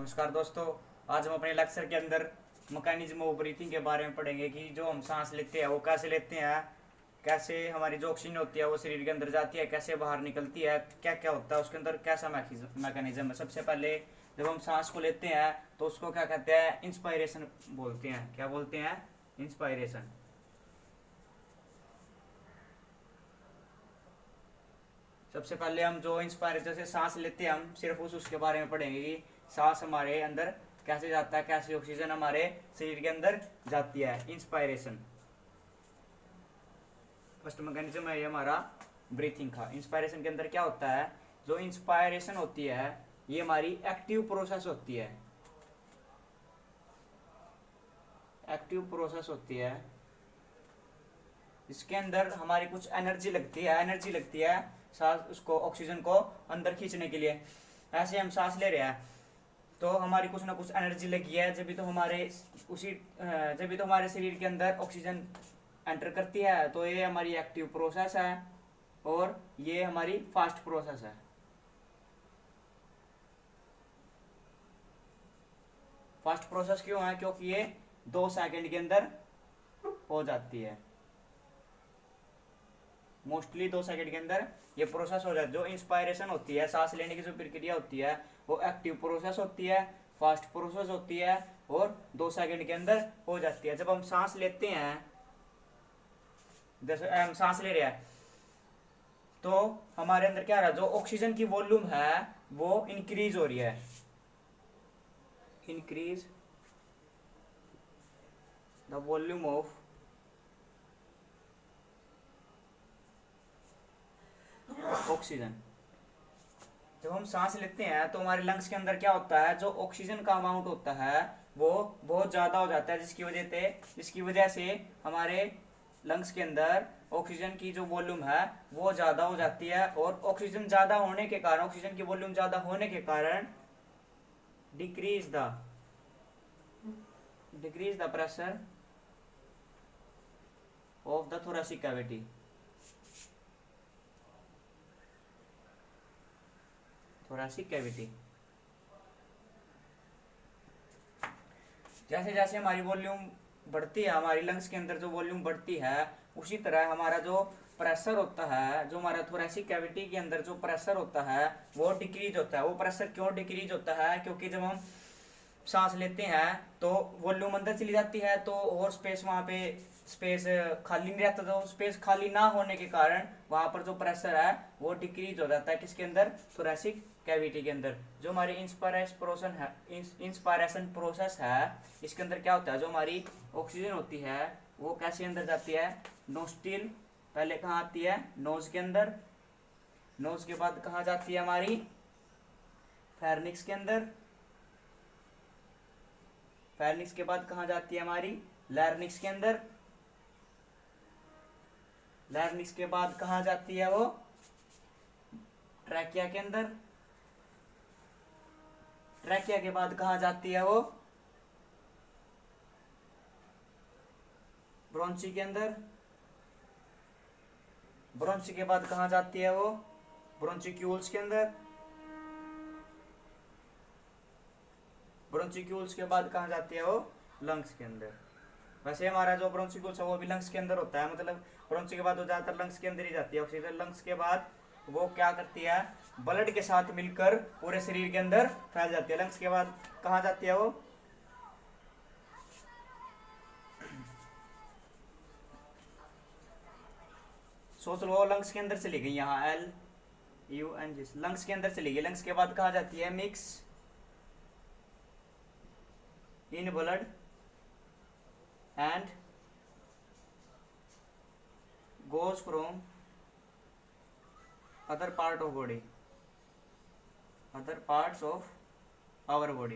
नमस्कार दोस्तों। आज हम अपने लेक्चर के अंदर मैकेनिज्म ऑफ ब्रीथिंग के बारे में पढ़ेंगे कि जो हम सांस लेते हैं वो कैसे लेते हैं, कैसे हमारी जो ऑक्सीजन होती है वो शरीर के अंदर जाती है, कैसे बाहर निकलती है, क्या क्या होता है उसके अंदर, कैसा मैकेनिज्म है। सबसे पहले जब हम सांस को लेते हैं तो उसको क्या कहते हैं, इंस्पायरेशन बोलते हैं। क्या बोलते हैं? इंस्पायरेशन। सबसे पहले हम जो इंस्पायरेशन से सांस लेते हैं हम सिर्फ उसके बारे में पढ़ेंगे कि सांस हमारे अंदर कैसे जाता है, कैसे ऑक्सीजन हमारे शरीर के अंदर जाती है। इंस्पायरेशन फर्स्ट मैकेनिज्म है ये हमारा ब्रीथिंग का। इंस्पायरेशन के अंदर क्या होता है, जो इंस्पायरेशन होती है ये हमारी एक्टिव प्रोसेस होती है। एक्टिव प्रोसेस होती है, इसके अंदर हमारी कुछ एनर्जी लगती है सांस उसको ऑक्सीजन को अंदर खींचने के लिए। ऐसे हम सांस ले रहे हैं तो हमारी कुछ ना कुछ एनर्जी लगी है, जब भी तो हमारे शरीर के अंदर ऑक्सीजन एंटर करती है। तो ये हमारी एक्टिव प्रोसेस है और ये हमारी फास्ट प्रोसेस है। फास्ट प्रोसेस क्यों है? क्योंकि ये 2 सेकंड के अंदर हो जाती है। मोस्टली 2 सेकंड के अंदर ये प्रोसेस हो जाती है। जो इंस्पायरेशन होती है, सांस लेने की जो प्रक्रिया होती है, वो एक्टिव प्रोसेस होती है, फास्ट प्रोसेस होती है और 2 सेकंड के अंदर हो जाती है। जब हम सांस लेते हैं, जैसे हम सांस ले रहे हैं तो हमारे अंदर क्या रहा, जो ऑक्सीजन की वॉल्यूम है वो इंक्रीज हो रही है। Increase the volume of oxygen. जब हम सांस लेते हैं तो हमारे लंग्स के अंदर क्या होता है, जो ऑक्सीजन का अमाउंट होता है वो बहुत ज्यादा हो जाता है, जिसकी वजह से हमारे लंग्स के अंदर ऑक्सीजन की जो वॉल्यूम है वो ज्यादा हो जाती है। और ऑक्सीजन ज्यादा होने के कारण, ऑक्सीजन की वॉल्यूम ज्यादा होने के कारण decrease the pressure of the thoracic cavity. Thoracic cavity. जैसे जैसे हमारी वॉल्यूम बढ़ती है, हमारी लंग्स के अंदर जो वॉल्यूम बढ़ती है, उसी तरह हमारा जो प्रेशर होता है, जो हमारा थोरेसिक कैविटी के अंदर जो प्रेशर होता है वो डिक्रीज होता है। वो प्रेशर क्यों डिक्रीज होता है? क्योंकि जब हम सांस लेते हैं तो वॉल्यूम अंदर चली जाती है, तो और स्पेस वहां पे स्पेस खाली नहीं रहता। तो स्पेस खाली ना होने के कारण वहां पर जो प्रेशर है वो डिक्रीज हो जाता है। किसके अंदर? थोरेसिक कैविटी के अंदर। जो हमारी इंस्पायरेशन प्रोसेस है, इसके अंदर क्या होता है, जो हमारी ऑक्सीजन होती है वो कैसे अंदर जाती है, नोस्टिल पहले कहाँ आती है, नोज के अंदर। नोज के बाद कहाँ जाती है, हमारी फेरनिक्स के अंदर। फेरनिक्स के बाद कहाँ जाती है, हमारी लैरिंक्स के अंदर। लैरिंक्स के बाद कहाँ जाती है वो, ट्रैकिया के अंदर। ट्रैकिया के बाद कहाँ जाती है वो, ब्रोंची के अंदर। ब्रोंची के बाद कहाँ जाती है वो, ब्रोंचिक्यूल्स के अंदर। ब्रोंचिक्यूल्स के बाद कहाँ जाती है वो, लंग्स के अंदर। वैसे हमारा जो ब्रोंचिक्यूल्स है वो भी लंग्स के अंदर होता है, मतलब ब्रोंची के बाद वो ज्यादातर लंग्स के अंदर ही जाती है ऑक्सीजन। लंग्स के बाद वो क्या करती है, ब्लड के साथ मिलकर पूरे शरीर के अंदर फैल जाती है। लंग्स के बाद कहाँ जाती है वो, सोच लो लंग्स के अंदर चली गई, यहाँ LUNG, लंग्स के अंदर चली गई। लंग्स के बाद कहाँ जाती है, mix in blood and goes from other part of body, other parts of our body.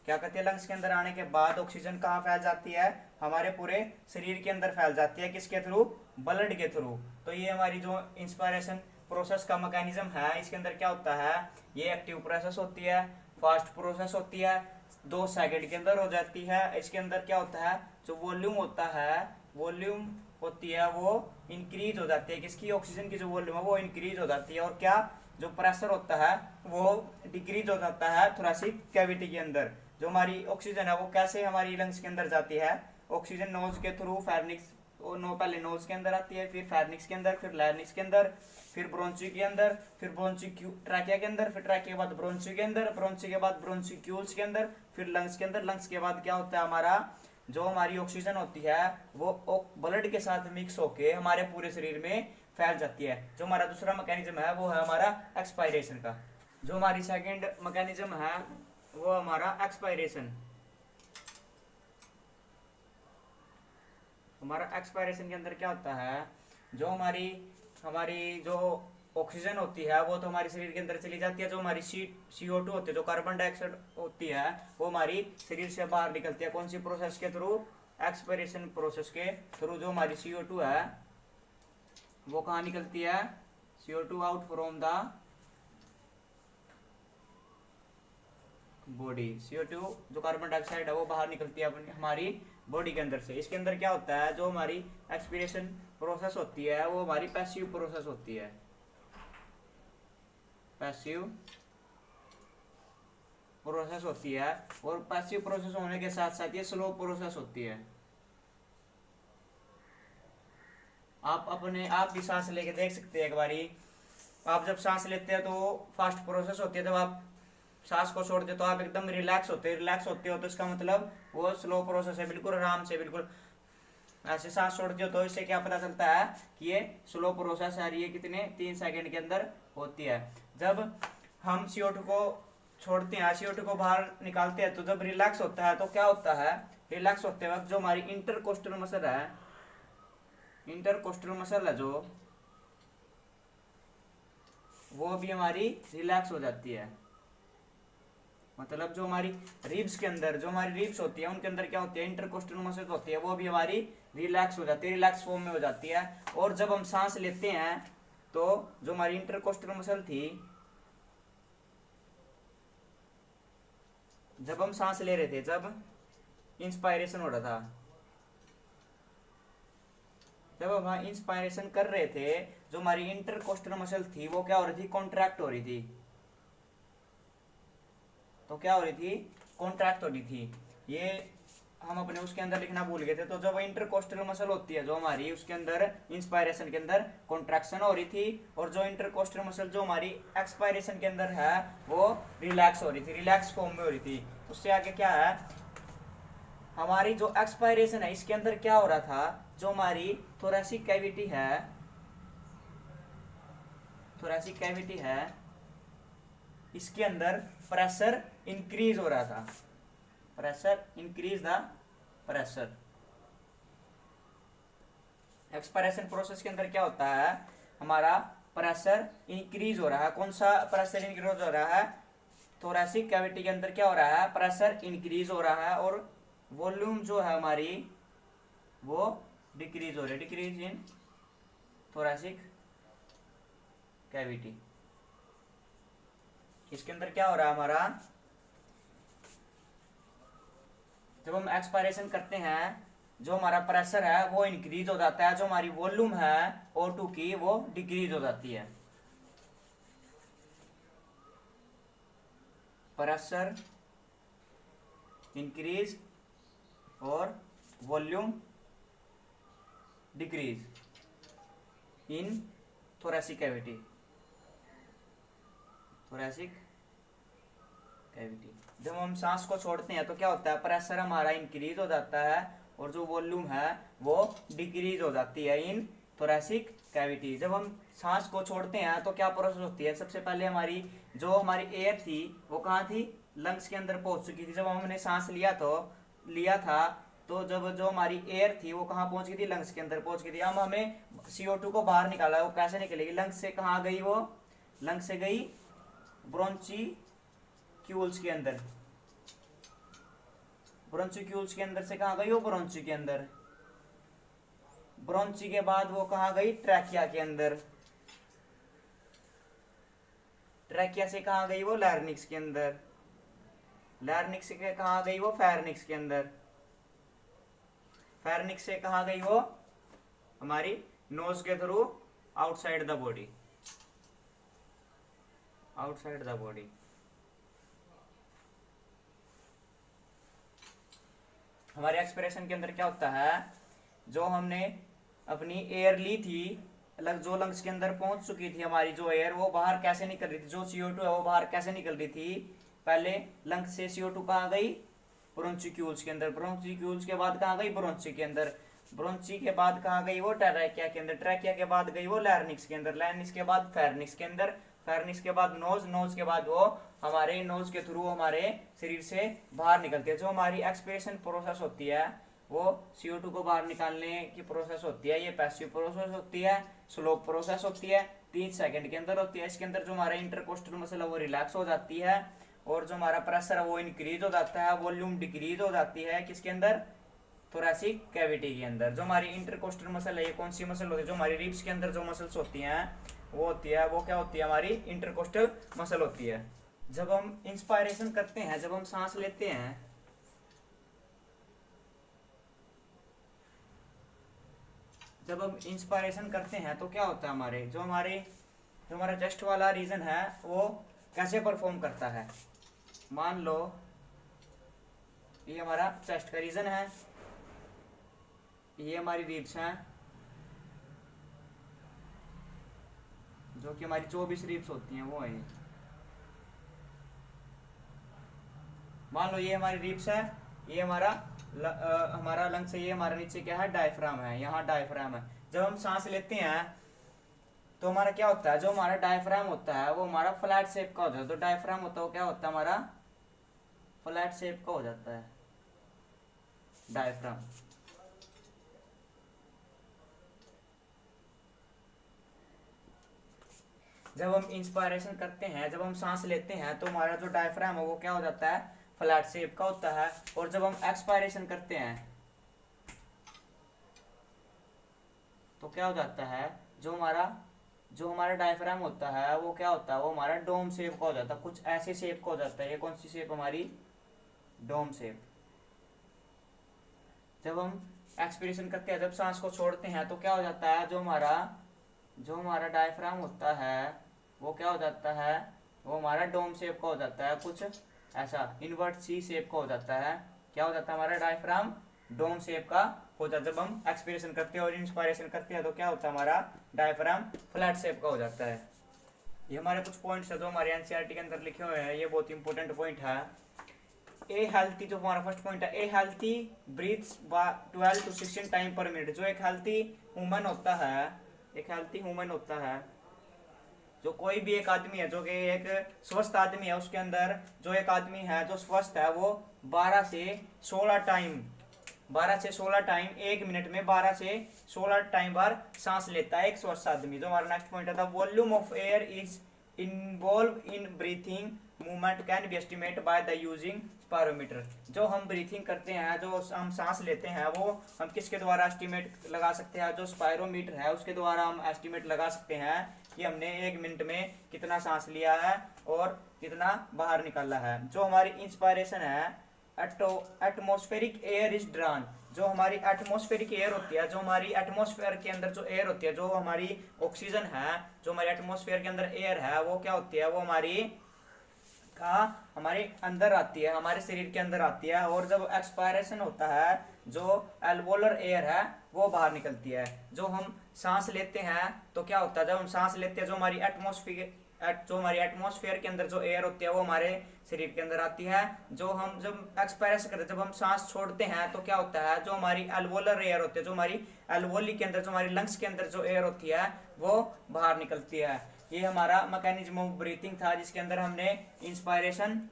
क्या कहते हैं, लंग्स के अंदर आने के बाद ऑक्सीजन कहाँ फैल जाती है, हमारे पूरे शरीर के अंदर फैल जाती है। किसके थ्रू? ब्लड के थ्रू। तो ये हमारी जो इंस्पायरेशन प्रोसेस का मैकेनिज्म है, इसके अंदर क्या होता है, ये एक्टिव प्रोसेस होती है, फास्ट प्रोसेस होती है, 2 सेकंड के अंदर हो जाती है। इसके अंदर क्या होता है, जो वॉल्यूम होता है, वॉल्यूम होती है वो इंक्रीज हो जाती है। किसकी? ऑक्सीजन की जो वॉल्यूम है वो इंक्रीज हो जाती है। और क्या, जो प्रेशर होता है वो डिक्रीज हो जाता है थोरेसिक कैविटी के अंदर। जो हमारी ऑक्सीजन है वो कैसे हमारी लंग्स के अंदर जाती है, ऑक्सीजन नोज के थ्रू फेरिंक्स, पहले नोज के अंदर आती है, फिर फेरिंक्स के अंदर, फिर लैरिंक्स के अंदर, फिर ब्रोंची के अंदर, फिर ट्रैकिया के अंदर, फिर ट्रैकिया के बाद ब्रोंची के अंदर, ब्रोंची के बाद ब्रोंचिक्यूल्स के अंदर, फिर लंग्स के अंदर। लंग्स के बाद क्या होता है हमारा, जो हमारी ऑक्सीजन होती है वो ब्लड के साथ मिक्स होके हमारे पूरे शरीर में फैल जाती है। जो हमारा दूसरा मैकेनिज्म है वो है हमारा एक्सपायरेशन का। जो हमारी सेकंड मैकेनिज्म है वो हमारा एक्सपायरेशन। हमारा एक्सपायरेशन के अंदर क्या होता है, जो हमारी हमारी जो ऑक्सीजन होती है वो तो हमारे शरीर के अंदर चली जाती है। जो हमारी CO2 होती है, जो कार्बन डाइऑक्साइड होती है, वो हमारी शरीर से बाहर निकलती है। कौन सी प्रोसेस के थ्रू, एक्सपायरेशन प्रोसेस के थ्रू। जो हमारी CO2 है वो कहाँ निकलती है, CO2 out from the body. CO2 जो कार्बन डाइऑक्साइड है वो बाहर निकलती है हमारी बॉडी के अंदर से। इसके अंदर क्या होता है, जो हमारी एक्सपीरेशन प्रोसेस होती है वो हमारी पैसिव प्रोसेस होती है। पैसिव प्रोसेस होती है, और पैसिव प्रोसेस होने के साथ साथ ये स्लो प्रोसेस होती है। आप भी सांस लेके देख सकते हैं एक बारी। आप जब सांस लेते हैं तो फास्ट प्रोसेस होती है, जब आप सांस को छोड़ते हो तो आप एकदम रिलैक्स होते हो, तो इसका मतलब वो स्लो प्रोसेस है, बिल्कुल आराम से, बिल्कुल ऐसे सांस छोड़ते हो। तो इससे क्या पता चलता है कि ये स्लो प्रोसेस है, ये कितने 3 सेकंड के अंदर होती है। जब हम CO2 को छोड़ते हैं, CO2 को बाहर निकालते हैं, तो जब रिलैक्स होता है तो क्या होता है, रिलैक्स होते वक्त जो हमारी इंटरकोस्टल मसल है, इंटरकोस्टल मसल है जो, वो भी हमारी रिलैक्स हो जाती है। मतलब जो हमारी रिब्स के अंदर, जो हमारी रिब्स होती है उनके अंदर क्या होती है, इंटरकोस्टल मसल होती है, वो भी हमारी रिलैक्स हो जाती है, रिलैक्स फॉर्म में हो जाती है। और जब हम सांस लेते हैं तो जो हमारी इंटरकोस्टल मसल थी, जब हम सांस ले रहे थे, जब इंस्पायरेशन हो रहा था, जब हम इंस्पायरेशन कर रहे थे, जो हमारी इंटरकोस्टल मसल थी वो क्या हो रही थी, कॉन्ट्रैक्ट हो रही थी। तो क्या हो रही थी, कॉन्ट्रैक्ट हो रही थी। ये हम अपने उसके अंदर लिखना भूल गए थे। तो जब इंटरकोस्टल मसल होती है जो हमारी, उसके अंदर इंस्पायरेशन के अंदर कॉन्ट्रैक्शन हो रही थी, और जो इंटरकोस्टल मसल जो हमारी एक्सपायरेशन के अंदर है वो रिलैक्स हो रही थी, रिलैक्स फॉर्म में हो रही थी। उससे आगे क्या है, हमारी जो एक्सपायरेशन है इसके अंदर क्या हो रहा था, जो हमारी थोरेसिक कैविटी है, थोरेसिक कैविटी है, इसके अंदर प्रेशर इंक्रीज हो रहा था, pressure increase the pressure. Expiration process के अंदर क्या होता है, हमारा प्रेशर इंक्रीज हो रहा है। कौन सा प्रेशर इंक्रीज हो रहा है, थोरेसिक कैविटी के अंदर क्या हो रहा है, प्रेशर इंक्रीज हो रहा है, और वॉल्यूम जो है हमारी वो डिक्रीज हो रही है, डिक्रीज इन थोरेसिक कैविटी। इसके अंदर क्या हो रहा है हमारा, जब हम एक्सपायरेशन करते हैं जो हमारा प्रेशर है वो इंक्रीज हो जाता है, जो हमारी वॉल्यूम है O2 की वो डिक्रीज हो जाती है। प्रेशर इंक्रीज और volume decrease in thoracic cavity, thoracic cavity. जब हम सांस को छोड़ते हैं तो क्या होता है, प्रेशर हमारा इंक्रीज हो जाता है और जो वॉल्यूम है वो डिक्रीज हो जाती है इन थोरेसिक कैविटी। जब हम सांस को छोड़ते हैं तो क्या प्रोसेस होती है, सबसे पहले हमारी जो हमारी एयर थी वो कहाँ थी, लंग्स के अंदर पहुंच चुकी थी। जब हमने सांस लिया था तो जब जो हमारी एयर थी वो कहाँ पहुंच गई थी, लंग्स के अंदर पहुंच गई थी। अब हमें CO2 को बाहर निकाला है, वो कैसे निकलेगी, लंग्स से कहाँ गई, वो लंग्स से गई ब्रोंचिक्यूल्स के अंदर, ब्रोंचिक्यूल्स के अंदर से कहाँ गई, वो ब्रोंची के अंदर, ब्रोंची के बाद वो कहाँ गई, ट्रैकिया के अंदर, ट्रैकिया से कहाँ गई, वो लैरिंक्स के अंदर, लैरिंक्स से कहाँ गई, वो फेरिंक्स के अंदर, फेरिंक्स से कहाँ गई, वो हमारी नोज के through outside the body. Outside the body. हमारे एक्सप्रेशन के अंदर क्या होता है, जो हमने अपनी एयर ली थी, जो लंग्स के अंदर पहुंच चुकी थी हमारी जो एयर, वो बाहर कैसे निकल रही थी, जो CO2 है वो बाहर कैसे निकल रही थी। पहले लंग्स से CO2 कहाँ गई, ब्रोंचिक्यूल्स के अंदर, ब्रोंचिक्यूल्स के बाद कहाँ गई, ब्रोंची के अंदर, ब्रोंची के बाद कहाँ गई, वो ट्रैकिया के अंदर, ट्रैकिया के बाद गई वो लैरिंक्स के अंदर, लैरिंक्स के बाद फेरिंक्स के अंदर, फेरिंक्स के बाद नोज, नोज के बाद वो हमारे नोज के थ्रू हमारे शरीर से बाहर निकलती है। जो हमारी एक्सपिरेशन प्रोसेस होती है वो CO2 को बाहर निकालने की प्रोसेस होती है, ये पैसिव प्रोसेस होती है, स्लो प्रोसेस होती है, 3 सेकंड के अंदर होती है। इसके अंदर जो हमारा इंटरकोस्टल मसल है वो रिलैक्स हो जाती है, और जो हमारा प्रेशर है वो इंक्रीज हो जाता है, वॉल्यूम डिक्रीज हो जाती है। किसके अंदर, थोरैसिक कैविटी के अंदर। जो हमारी इंटरकोस्टल मसल है, ये कौन सी मसल होती है, जो हमारी रिब्स के अंदर जो मसल्स होती हैं वो होती है, वो क्या होती है, हमारी इंटरकोस्टल मसल होती है। जब हम इंस्पायरेशन करते हैं, जब हम सांस लेते हैं, जब हम इंस्पायरेशन करते हैं तो क्या होता है, हमारे जो हमारा चेस्ट वाला रीजन है वो कैसे परफॉर्म करता है। मान लो ये हमारा चेस्ट का रीजन है, ये हमारी रिब्स हैं, जो कि हमारी 24 रिब्स होती हैं वो है। मान लो ये हमारी रिब्स है, ये हमारा लंग्स है, ये हमारा नीचे क्या है, डायफ्राम है, यहाँ डायफ्राम है। जब हम सांस लेते हैं तो हमारा क्या होता है, जो हमारा डायफ्राम होता है वो हमारा फ्लैट शेप का हो जाता है। तो डायफ्राम होता है वो क्या होता है, हमारा फ्लैट शेप का हो जाता है डायफ्राम। जब हम इंस्पायरेशन करते हैं, जब हम सांस लेते हैं तो हमारा जो डायफ्राम है वो क्या हो जाता है, फ्लैट शेप का होता है। और जब हम एक्सपायरेशन करते हैं तो क्या हो जाता है, जो हमारा डायफ्राम होता है वो क्या होता है, वो हमारा डोम शेप का हो जाता है, कुछ ऐसे शेप का हो जाता है। ये कौन सी शेप, हमारी डोम शेप। जब हम एक्सपिरेशन करते हैं, जब सांस को छोड़ते हैं तो क्या हो जाता है, जो हमारा डायफ्राम होता है वो क्या हो जाता है, वो हमारा डोम शेप का हो जाता है, कुछ ऐसा इनवर्ट सी शेप का हो जाता है। क्या हो जाता है, हमारा डायफ्राम डोम शेप का हो जाता है। जब हम एक्सपिरेशन करते हैं और इंस्पायरेशन करते हैं तो क्या होता है, हमारा डायफ्राम फ्लैट शेप का हो जाता है। ये हमारे कुछ पॉइंट्स है जो हमारे एनसीईआरटी के अंदर लिखे हुए हैं, ये बहुत इंपॉर्टेंट पॉइंट है। ए हेल्थी, जो हमारा फर्स्ट पॉइंट है, a healthy breaths 12 to 16 time per minute. जो एक हेल्थी ह्यूमन होता है, जो कोई भी एक आदमी है, जो कि एक स्वस्थ आदमी है, उसके अंदर जो एक आदमी है जो स्वस्थ है वो 12 से 16 टाइम 1 मिनट में 12 से 16 टाइम बार सांस लेता है एक स्वस्थ आदमी। जो हमारा नेक्स्ट पॉइंट है, the volume of air is involve in breathing movement can be estimate by the using spirometer. जो हम ब्रीथिंग करते हैं, जो हम सांस लेते हैं, वो हम किसके द्वारा एस्टिमेट लगा सकते हैं, जो स्पायरोमीटर है उसके द्वारा हम एस्टिमेट लगा सकते हैं कि हमने 1 मिनट में कितना सांस लिया है और कितना बाहर निकाला है। जो हमारी इंस्पायरेशन है, एटमॉस्फेरिक एयर इज ड्रॉन। जो हमारी एटमॉस्फेरिक एयर होती है, जो हमारी एटमॉस्फेयर के अंदर जो एयर होती है, जो हमारी ऑक्सीजन है, जो हमारे एटमॉस्फेयर के अंदर एयर है, वो क्या होती है, वो हमारे अंदर आती है, हमारे शरीर के अंदर आती है। और जब एक्सपायरेशन होता है, जो एल्वोलर एयर है वो बाहर निकलती है। जो हम सांस लेते हैं तो क्या होता है, जब हम सांस लेते हैं, जो हमारी एटमॉस्फेयर के अंदर जो एयर होती है वो हमारे शरीर के अंदर आती है। जब एक्सपायरेशन करते हैं, जब हम सांस छोड़ते हैं तो क्या होता है, जो हमारी एल्वोलर एयर होती है, जो हमारी एल्वोली के अंदर, जो हमारी लंग्स के अंदर जो एयर होती है वो बाहर निकलती है। ये हमारा मैकेनिज्म ऑफ ब्रीथिंग था, जिसके अंदर हमने इंस्पायरेशन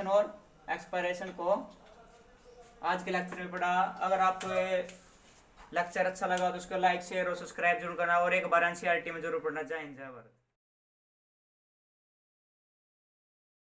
और एक्सपायरेशन को आज के लेक्चर में पढ़ा। अगर आपको ये लेक्चर अच्छा लगा तो उसको लाइक, शेयर और सब्सक्राइब जरूर करना, और एक बार एनसीईआरटी में जरूर पढ़ना। जय हिंद, जय भारत।